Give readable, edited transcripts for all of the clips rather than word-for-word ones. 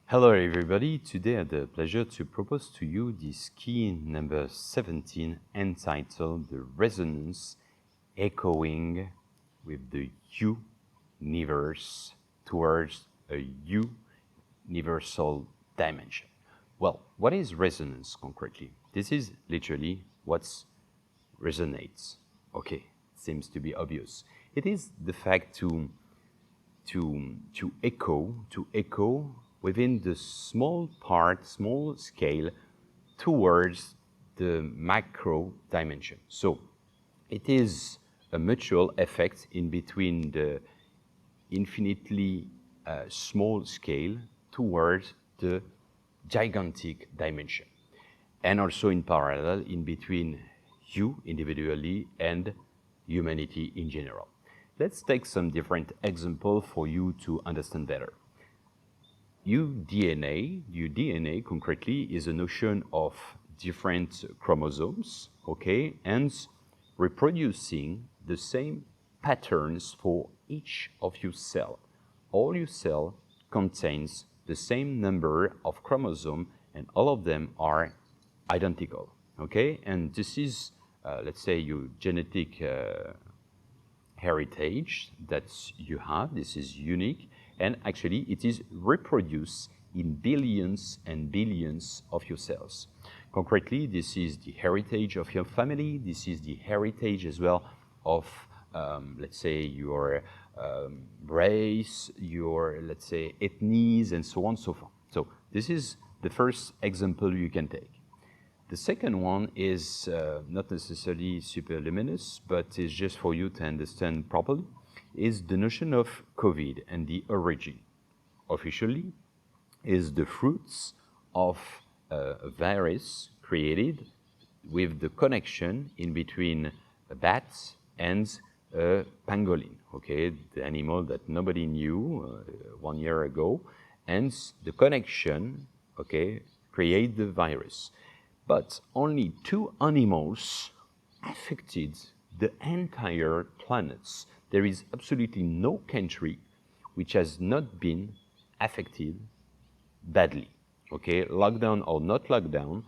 Hello everybody, today I have the pleasure to propose to you this key number 17 entitled The Resonance Echoing with the YOUniverse towards a YOUniverSOUL dimension. Well, what is resonance concretely? This is literally what resonates. Okay, seems to be obvious. It is the fact to echo within the small scale towards the macro dimension. So it is a mutual effect in between the infinitely small scale towards the gigantic dimension. And also in parallel in between you individually and humanity in general. Let's take some different examples for you to understand better. DNA concretely is a notion of different chromosomes, okay, and reproducing the same patterns for each of your cells. All your cell contains the same number of chromosomes and all of them are identical, okay? And this is, let's say, your genetic heritage that you have. This is unique, and actually it is reproduced in billions and billions of your cells. Concretely, this is the heritage of your family. This is the heritage as well of, let's say, your race, your, let's say, ethnies, and so on and so forth. So this is the first example you can take. The second one is not necessarily super luminous, but is just for you to understand properly, is the notion of COVID and the origin. Officially, is the fruits of a virus created with the connection in between a bat and a pangolin, okay, the animal that nobody knew 1 year ago, and the connection, okay, create the virus. But only 2 animals affected the entire planets. There is absolutely no country which has not been affected badly. Okay, lockdown or not lockdown,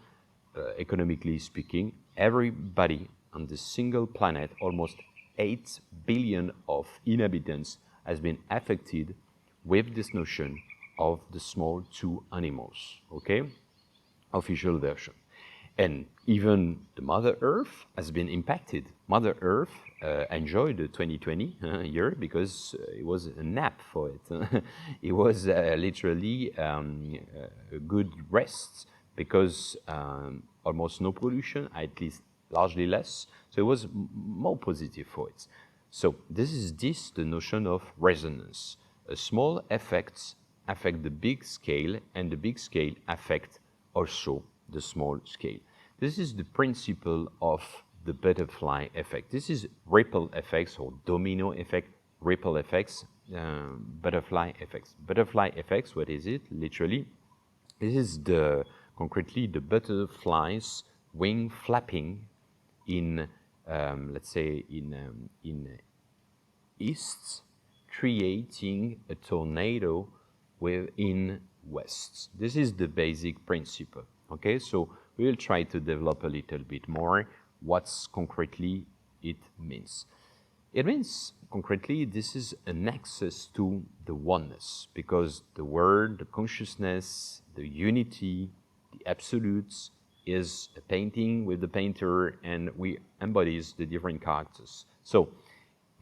economically speaking, everybody on the single planet, almost 8 billion of inhabitants, has been affected with this notion of the small 2 animals. Okay, official version. And even the Mother Earth has been impacted. Mother Earth enjoyed the 2020 year because it was a nap for it. It was literally a good rest because almost no pollution, at least largely less. So it was more positive for it. So this is the notion of resonance. Small effects affect the big scale, and the big scale affect also the small scale. This is the principle of the butterfly effect. This is ripple effects or domino effect, ripple effects, butterfly effects. Butterfly effects, what is it? Literally, this is concretely the butterfly's wing flapping in, let's say, in east, creating a tornado in west. This is the basic principle. Okay, so we will try to develop a little bit more what's concretely it means. It means concretely this is an access to the oneness, because the word, the consciousness, the unity, the absolutes is a painting with the painter, and we embodies the different characters. So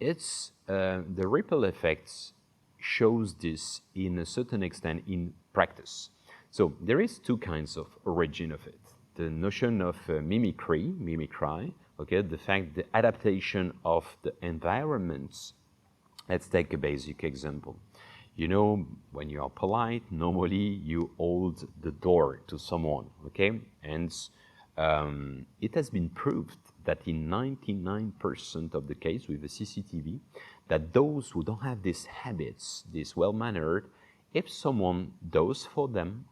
it's the ripple effects shows this in a certain extent in practice. So there is 2 kinds of origin of it. The notion of mimicry, okay, the fact, the adaptation of the environments. Let's take a basic example. You know, when you are polite, normally you hold the door to someone, okay? And it has been proved that in 99% of the case with the CCTV, that those who don't have these habits, this well-mannered, if someone does for them,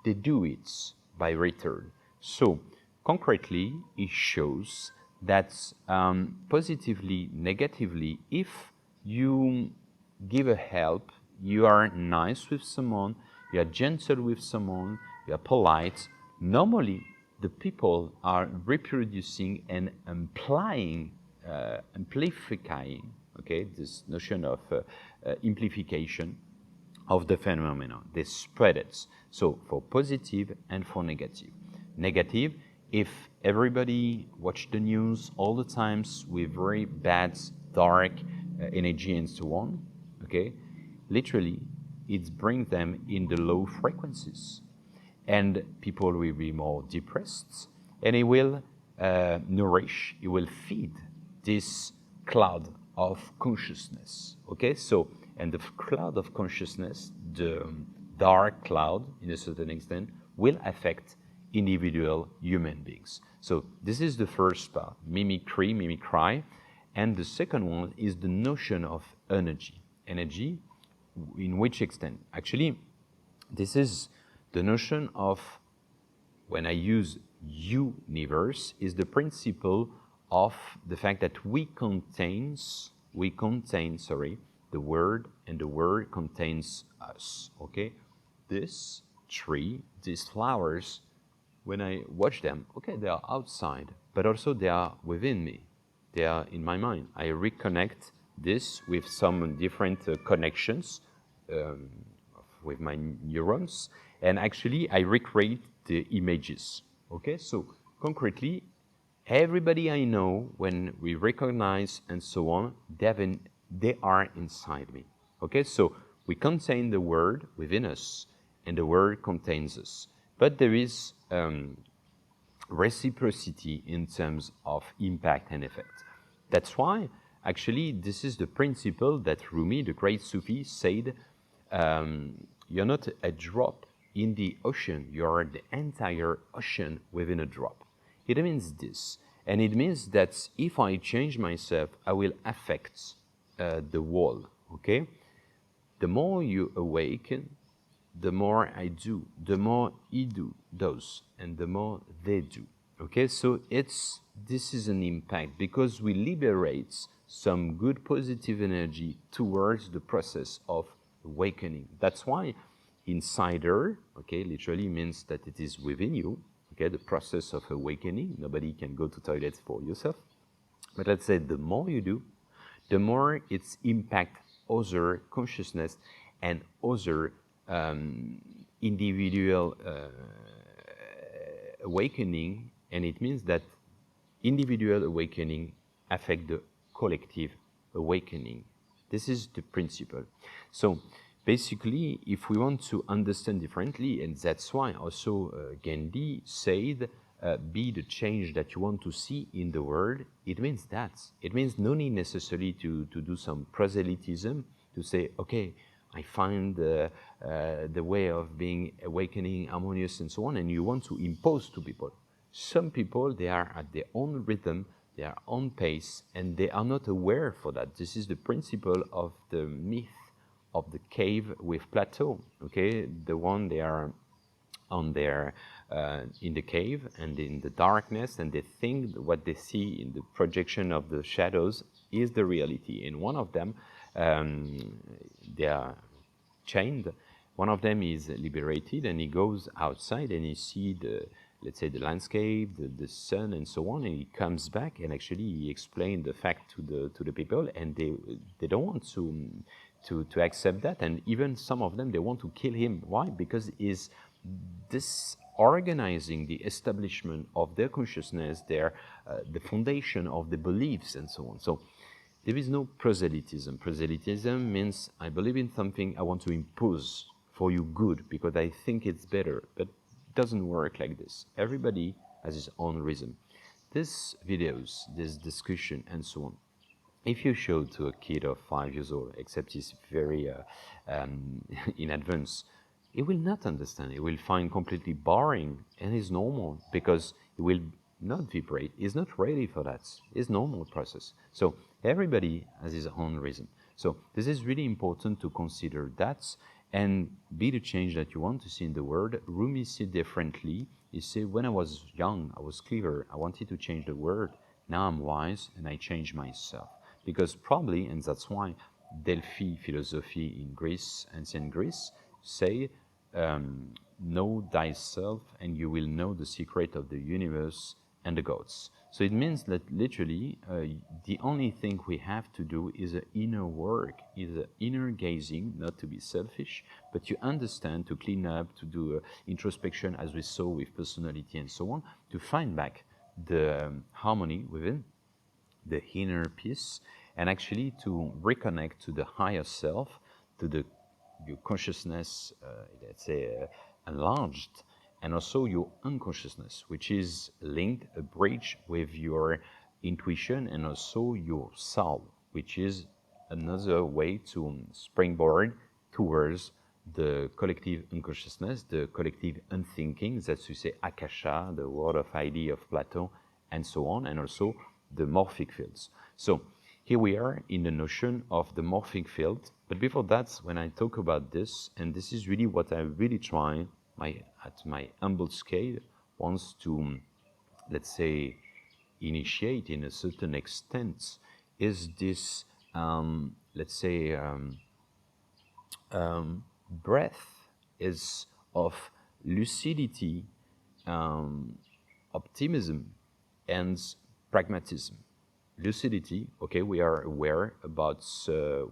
they do it by return. So concretely, it shows that positively, negatively, if you give a help, you are nice with someone, you are gentle with someone, you are polite, normally the people are reproducing and amplifying, okay, this notion of amplification of the phenomenon. They spread it. So for positive and for negative. Negative, if everybody watch the news all the times with very bad, dark energy and so on, okay, literally it brings them in the low frequencies. And people will be more depressed, and it will nourish, it will feed this cloud of consciousness, okay? So, and the cloud of consciousness, the dark cloud, in a certain extent, will affect individual human beings. So this is the first part, mimicry, and the second one is the notion of energy. Energy, in which extent? Actually, this is the notion of, when I use YOUniverse, is the principle of the fact that we contain, the word, and the word contains us, okay? This tree, these flowers, when I watch them, okay, they are outside, but also they are within me. They are in my mind. I reconnect this with some different connections with my neurons, and actually I recreate the images, okay? So concretely, everybody I know, when we recognize and so on, they are inside me, okay? So we contain the word within us, and the word contains us. But there is reciprocity in terms of impact and effect. That's why, actually, this is the principle that Rumi, the great Sufi, said, you're not a drop in the ocean, you're the entire ocean within a drop. It means this, and it means that if I change myself, I will affect the wall, okay? The more you awaken, the more I do, the more he does, and the more they do, okay? So this is an impact, because we liberate some good positive energy towards the process of awakening. That's why insider, okay, literally means that it is within you, okay, the process of awakening. Nobody can go to toilets for yourself. But let's say the more you do, the more it's impact other consciousness and other individual awakening, and it means that individual awakening affect the collective awakening. This is the principle. So basically, if we want to understand differently, and that's why also Gandhi said, be the change that you want to see in the world, it means that. It means no need necessarily to do some proselytism, to say, okay, I find the way of being awakening, harmonious, and so on, and you want to impose to people. Some people, they are at their own rhythm, their own pace, and they are not aware for that. This is the principle of the myth of the cave with Plato, okay? The one they are on their, in the cave and in the darkness, and they think what they see in the projection of the shadows is the reality. And one of them, they are chained. One of them is liberated, and he goes outside and he sees the, let's say, the landscape, the sun, and so on. And he comes back, and actually he explained the fact to the people, and they don't want to accept that. And even some of them, they want to kill him. Why? Because is disorganizing the establishment of their consciousness, their the foundation of the beliefs, and so on. So there is no proselytism. Proselytism means I believe in something, I want to impose for you good because I think it's better. But it doesn't work like this. Everybody has his own rhythm. These videos, this discussion, and so on, if you show to a kid of 5 years old, except he's very in advance, he will not understand. He will find completely boring, and it's normal because he will not vibrate. He's not ready for that. It's normal process. So everybody has his own rhythm. So this is really important to consider that and be the change that you want to see in the world. Rumi said differently. He said, when I was young, I was clever. I wanted to change the world. Now I'm wise and I change myself. Because probably, and that's why Delphi philosophy in Greece, ancient Greece, say know thyself, and you will know the secret of the universe and the gods. So it means that literally the only thing we have to do is an inner work, is an inner gazing, not to be selfish, but you understand, to clean up, to do introspection, as we saw with personality and so on, to find back the harmony within the inner peace, and actually to reconnect to the higher self, to the your consciousness, let's say, enlarged, and also your unconsciousness, which is linked, a bridge with your intuition and also your soul, which is another way to springboard towards the collective unconsciousness, the collective unthinking, that's to say Akasha, the world of idea of Plato, and so on, and also the morphic fields. So here we are in the notion of the morphic field, but before that, when I talk about this, and this is really what I really try, at my humble scale, wants to, let's say, initiate in a certain extent, is this, let's say, breadth is of lucidity, optimism, and pragmatism. Lucidity, okay, we are aware about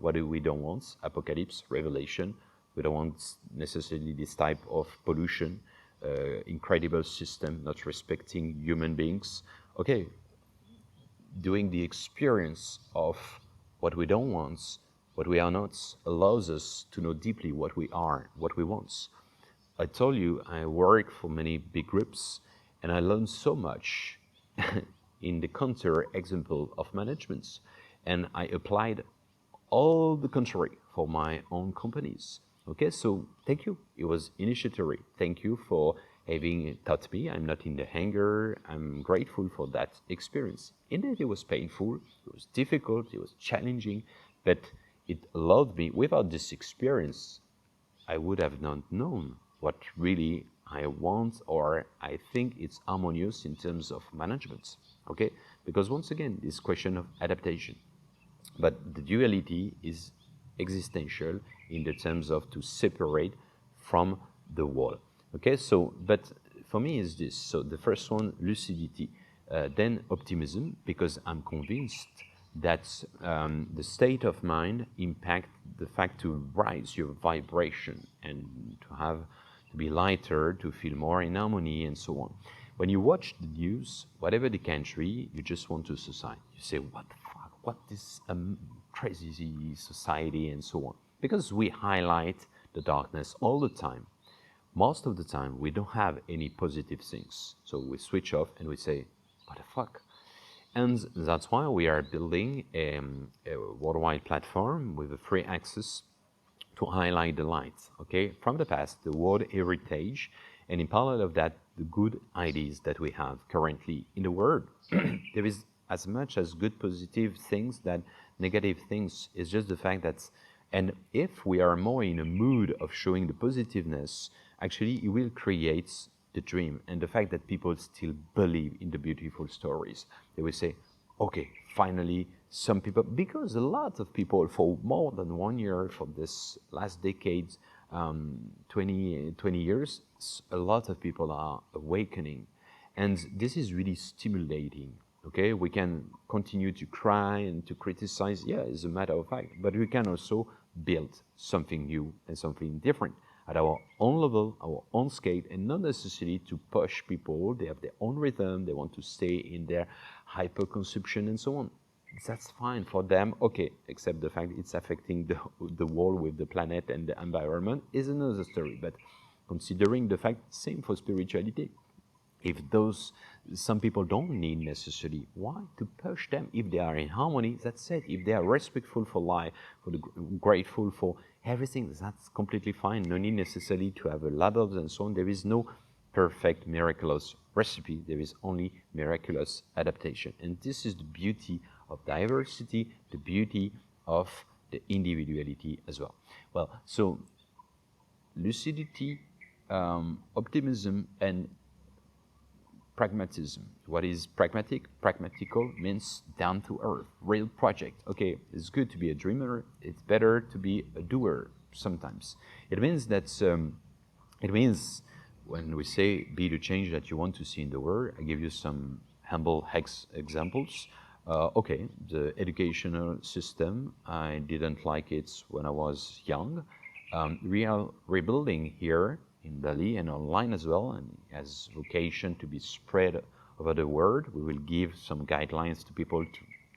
what we don't want, apocalypse, revelation. We don't want necessarily this type of pollution, incredible system not respecting human beings. Okay, doing the experience of what we don't want, what we are not, allows us to know deeply what we are, what we want. I told you I work for many big groups, and I learned so much in the counter example of management, and I applied all the contrary for my own companies. Okay, so thank you. It was initiatory. Thank you for having taught me. I'm not in the anger. I'm grateful for that experience. Indeed, it was painful, it was difficult, it was challenging, but it allowed me, without this experience, I would have not known what really I want, or I think it's harmonious in terms of management, okay? Because once again, this question of adaptation. But the duality is existential in the terms of to separate from the wall, okay? So, but for me is this, so the first one, lucidity, then optimism, because I'm convinced that the state of mind impact the fact to rise your vibration and to be lighter, to feel more in harmony, and so on. When you watch the news, whatever the country, you just want to suicide. You say, what the fuck, what this crazy society, and so on. Because we highlight the darkness all the time. Most of the time, we don't have any positive things. So we switch off and we say, what the fuck? And that's why we are building a worldwide platform with a free access to highlight the light, okay, from the past, the world heritage, and in parallel of that, the good ideas that we have currently in the world. There is as much as good positive things that negative things. It's just the fact that, and if we are more in a mood of showing the positiveness, actually it will create the dream, and the fact that people still believe in the beautiful stories. They will say, okay, finally, some people, because a lot of people for more than 1 year, for this last decade, 20 years, a lot of people are awakening. And this is really stimulating, okay? We can continue to cry and to criticize, yeah, it's a matter of fact, but we can also build something new and something different at our own level, our own scale, and not necessarily to push people. They have their own rhythm, they want to stay in their hyper-consumption and so on. That's fine for them, okay, except the fact it's affecting the world with the planet and the environment is another story. But considering the fact, same for spirituality. If some people don't need necessarily, why to push them? If they are in harmony, that's it. If they are respectful for life, grateful for everything, that's completely fine. No need necessarily to have a labels and so on. There is no perfect, miraculous recipe. There is only miraculous adaptation. And this is the beauty of diversity, the beauty of the individuality as well. Well, so lucidity, optimism, and pragmatism. What is pragmatic? Pragmatical means down to earth, real project. Okay, it's good to be a dreamer. It's better to be a doer sometimes. It means that It means when we say be the change that you want to see in the world, I give you some humble examples. Okay, the educational system, I didn't like it when I was young. We are rebuilding here in Bali and online as well, and has vocation to be spread over the world. We will give some guidelines to people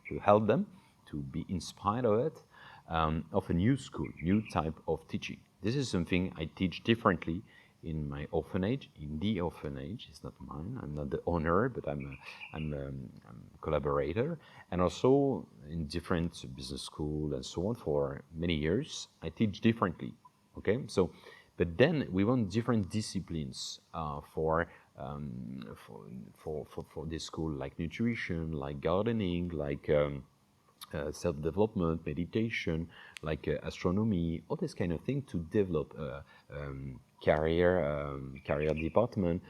to help them to be inspired of a new school, new type of teaching. This is something I teach differently in my orphanage, in the orphanage. It's not mine. I'm not the owner, but I'm a collaborator. And also in different business school and so on for many years, I teach differently. Okay, so, but then we want different disciplines for this school, like nutrition, like gardening, like self-development, meditation, like astronomy, all this kind of thing to develop career department,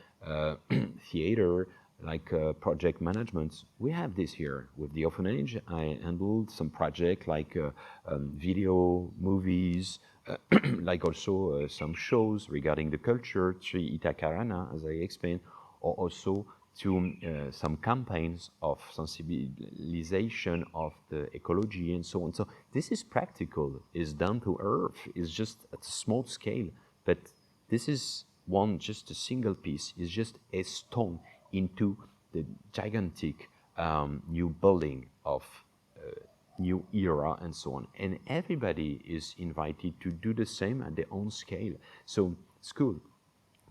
theater, like project management. We have this here with the orphanage. I handled some project like video, movies, like also some shows regarding the culture, Tri Itakarana, as I explained, or also to some campaigns of sensibilization of the ecology and so on. So this is practical, is down to earth, is just at a small scale, but this is just a single piece, is just a stone into the gigantic new building of new era and so on. And everybody is invited to do the same at their own scale. So school,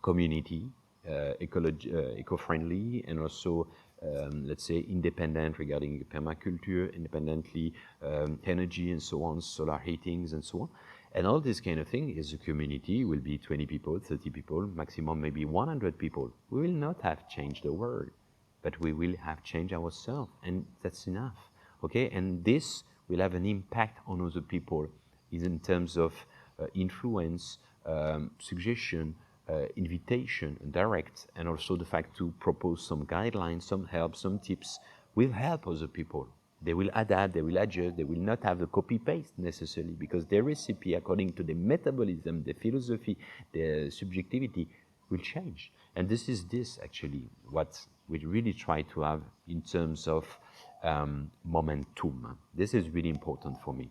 community, eco-friendly, and also, let's say, independent regarding permaculture, independently energy and so on, solar heatings and so on. And all this kind of thing is a community, will be 20 people, 30 people, maximum maybe 100 people. We will not have changed the world, but we will have changed ourselves, and that's enough. Okay, and this will have an impact on other people, is in terms of influence, suggestion, invitation, direct, and also the fact to propose some guidelines, some help, some tips will help other people. They will adapt, they will adjust, they will not have the copy-paste necessarily, because their recipe, according to the metabolism, the philosophy, the subjectivity, will change. And this is actually what we really try to have in terms of momentum. This is really important for me.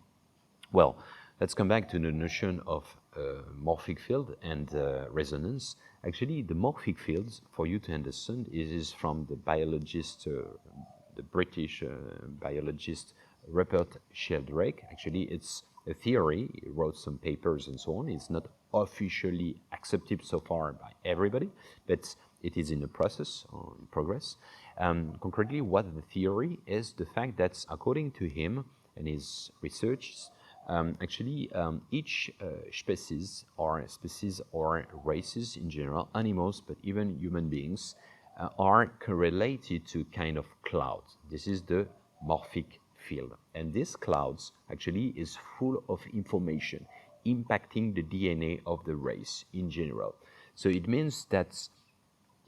Well, let's come back to the notion of morphic field and resonance. Actually, the morphic fields, for you to understand, is from the biologist, the British biologist Rupert Sheldrake. Actually, it's a theory. He wrote some papers and so on. It's not officially accepted so far by everybody, but it is in the process or in progress. Concretely, what the theory is, the fact that according to him and his research, each species or races in general, animals, but even human beings, are correlated to kind of clouds. This is the morphic field. And these clouds actually is full of information impacting the DNA of the race in general. So it means that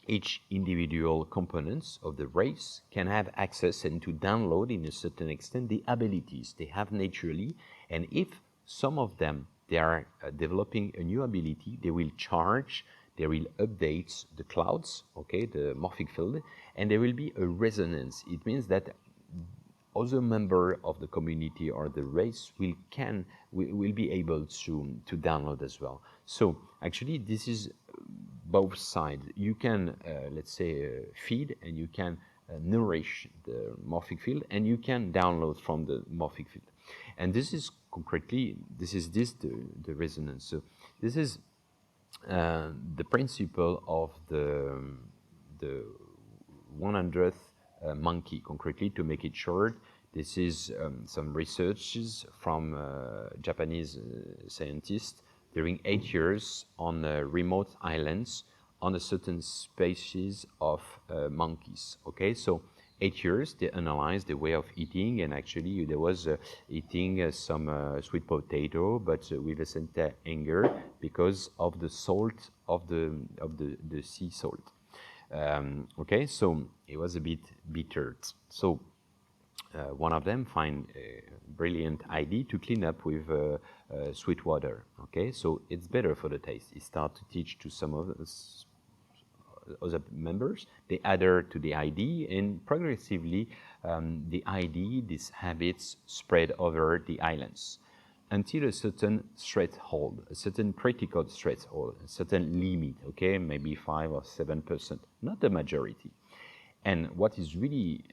each individual components of the race can have access and to download in a certain extent the abilities they have naturally, and if some of them they are developing a new ability, they will charge, they will update the clouds, okay, the morphic field, and there will be a resonance. It means that other member of the community or the race will be able to download as well. So actually this is both sides. You can, let's say, feed and you can nourish the morphic field, and you can download from the morphic field. And this is concretely, the resonance. So this is the principle of the 100th monkey, concretely, to make it short. This is some researches from Japanese scientists during 8 years on remote islands on a certain species of monkeys. Okay, so 8 years they analyzed the way of eating, and actually there was eating some sweet potato, but with a certain anger because of the salt of the sea salt. Okay, so it was a bit bitter. So one of them find a brilliant idea to clean up with sweet water. Okay, so it's better for the taste. He start to teach to some of the other members. They adhere to the idea, and progressively, the idea, these habits, spread over the islands until a certain threshold, a certain critical threshold, a certain limit. Okay, maybe 5 or 7%, not the majority. And what is really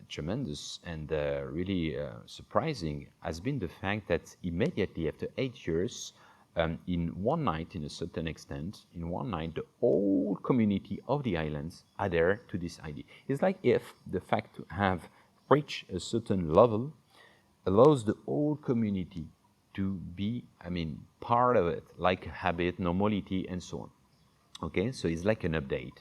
tremendous and really surprising has been the fact that immediately after 8 years, in one night, in a certain extent, in one night, the whole community of the islands adhere to this idea. It's like if the fact to have reached a certain level allows the whole community to be, part of it, like a habit, normality, and so on. Okay, so it's like an update.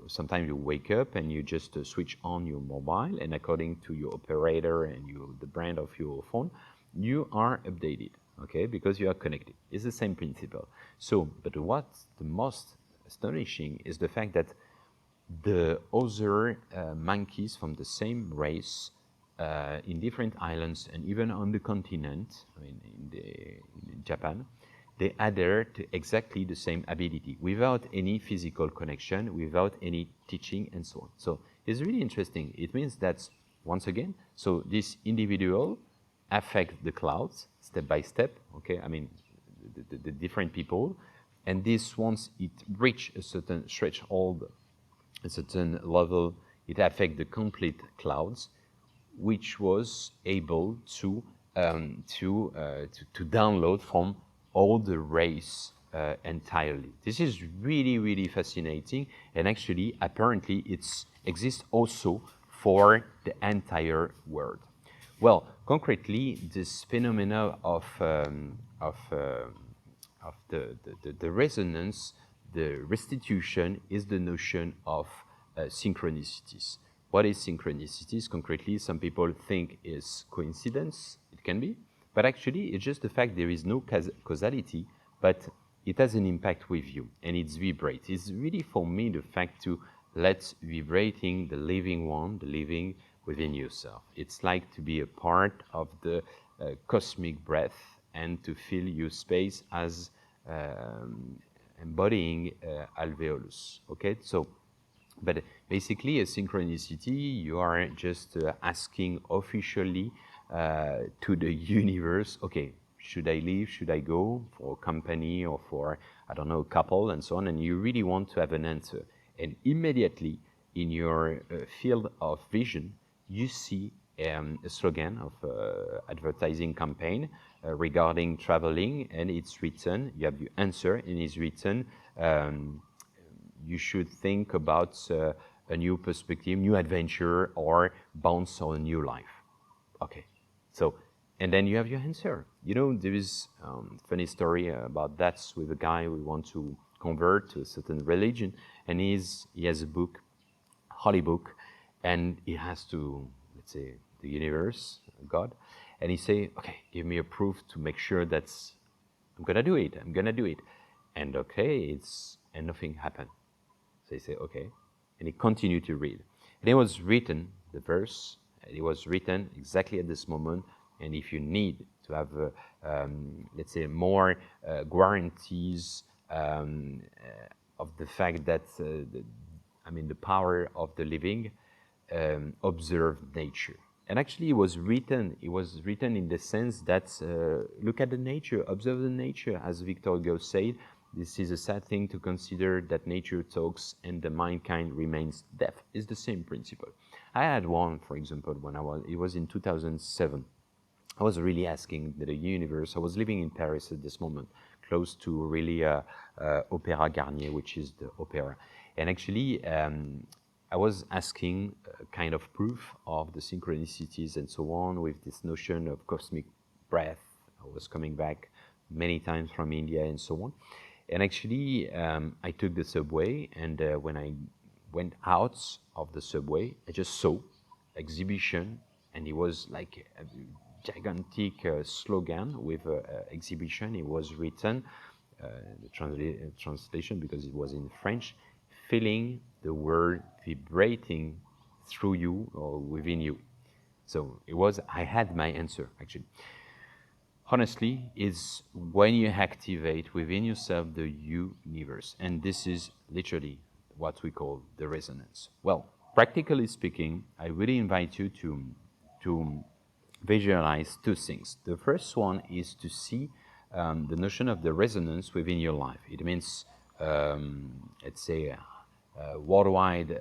Sometimes you wake up and you just switch on your mobile, and according to your operator and the brand of your phone, you are updated, okay, because you are connected. It's the same principle. So, but what's the most astonishing is the fact that the other monkeys from the same race in different islands and even on the continent, in Japan, they adhere to exactly the same ability without any physical connection, without any teaching, and so on. So it's really interesting. It means that, once again, so this individual affect the clouds step by step, okay? The different people, and this, once it reach a certain threshold, a certain level, it affect the complete clouds, which was able to download from all the race entirely. This is really, really fascinating, and actually, apparently, it exists also for the entire world. Well, concretely, this phenomena of the resonance, the restitution, is the notion of synchronicities. What is synchronicities? Concretely, some people think is coincidence. It can be, but actually, it's just the fact there is no causality, but it has an impact with you, and it's vibrate. It's really, for me, the fact to let vibrating the living one, the living within yourself. It's like to be a part of the cosmic breath and to fill your space as embodying alveolus. Okay, so, but basically, a synchronicity, you are just asking officially to the universe, okay, should I leave, should I go for a company or for, I don't know, a couple and so on, and you really want to have an answer. And immediately in your field of vision, you see a slogan of advertising campaign regarding traveling, and it's written, you have your answer, and it's written, you should think about a new perspective, new adventure, or bounce on a new life. Okay, so, and then you have your answer. You know, there is a funny story about that with a guy who wants to convert to a certain religion, and he has a book, holy book, and he has to, let's say, the universe, God, and he say, okay, give me a proof to make sure that I'm gonna do it, and okay, and nothing happened. So he say, okay, and he continued to read, and it was written, the verse, it was written exactly at this moment, and if you need to have, let's say, more guarantees of the fact that, the power of the living, observe nature. And actually, it was written in the sense that look at the nature, observe the nature, as Victor Hugo said. This is a sad thing to consider that nature talks and the mankind remains deaf. It's the same principle. I had one, for example, it was in 2007. I was really asking the universe. I was living in Paris at this moment, close to really Opéra Garnier, which is the opera. And actually, I was asking a kind of proof of the synchronicities and so on with this notion of cosmic breath. I was coming back many times from India and so on. And actually, I took the subway, and when I went out of the subway, I just saw exhibition, and it was like a gigantic slogan with exhibition. It was written, the translation, because it was in French, feeling the world vibrating through you or within you. So I had my answer actually. Honestly, is when you activate within yourself the YOUniverse, and this is literally what we call the resonance. Well, practically speaking, I really invite you to visualize two things. The first one is to see the notion of the resonance within your life. It means, let's say, worldwide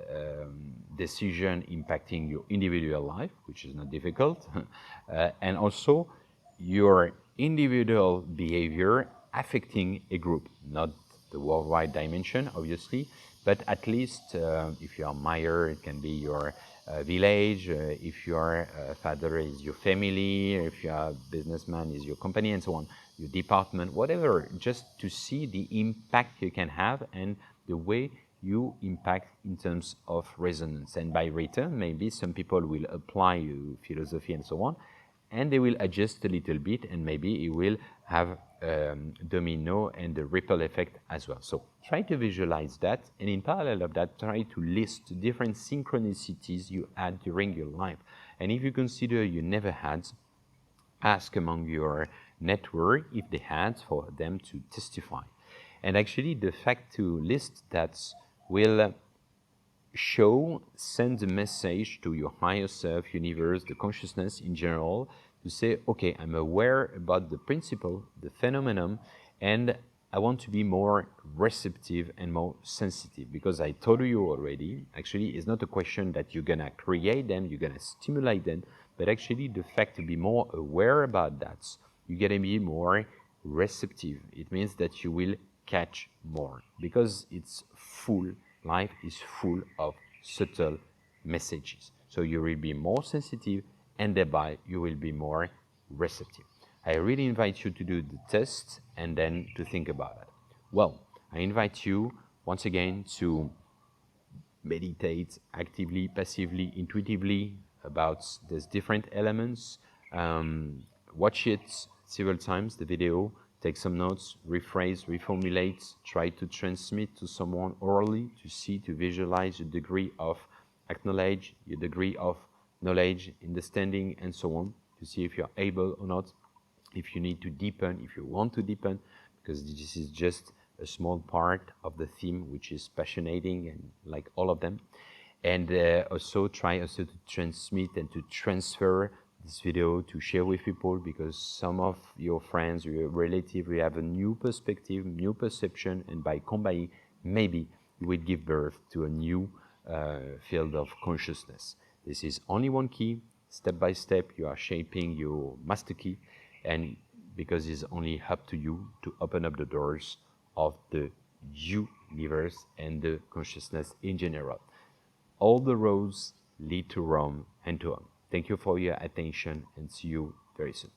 decision impacting your individual life, which is not difficult, and also your individual behavior affecting a group, not the worldwide dimension, obviously, but at least if you are mayor, it can be your village, if your father is your family, if you are a businessman is your company, and so on, your department, whatever, just to see the impact you can have and the way you impact in terms of resonance. And by return, maybe some people will apply your philosophy and so on, and they will adjust a little bit, and maybe it will have domino and the ripple effect as well. So try to visualize that, and in parallel of that, try to list different synchronicities you had during your life. And if you consider you never had, ask among your network if they had, for them to testify. And actually, the fact to list that will send a message to your higher self, universe, the consciousness in general, to say, okay, I'm aware about the principle, the phenomenon, and I want to be more receptive and more sensitive. Because I told you already, actually, it's not a question that you're gonna create them, you're gonna stimulate them, but actually the fact to be more aware about that, you're gonna be more receptive. It means that you will catch more, because it's full. Life is full of subtle messages. So you will be more sensitive, and thereby you will be more receptive. I really invite you to do the test and then to think about it. Well, I invite you once again to meditate actively, passively, intuitively about these different elements. Watch it several times, the video, take some notes, rephrase, reformulate, try to transmit to someone orally to see, to visualize your degree of acknowledge, your degree of knowledge, understanding, and so on, to see if you're able or not, if you need to deepen, if you want to deepen, because this is just a small part of the theme, which is passionating and like all of them. And also try also to transmit and to transfer this video, to share with people, because some of your friends, your relatives, will have a new perspective, new perception, and by combining, maybe you will give birth to a new field of consciousness. This is only one key. Step by step, you are shaping your master key, and because it's only up to you to open up the doors of the YOUniverse and the consciousness in general. All the roads lead to Rome and to home. Thank you for your attention, and see you very soon.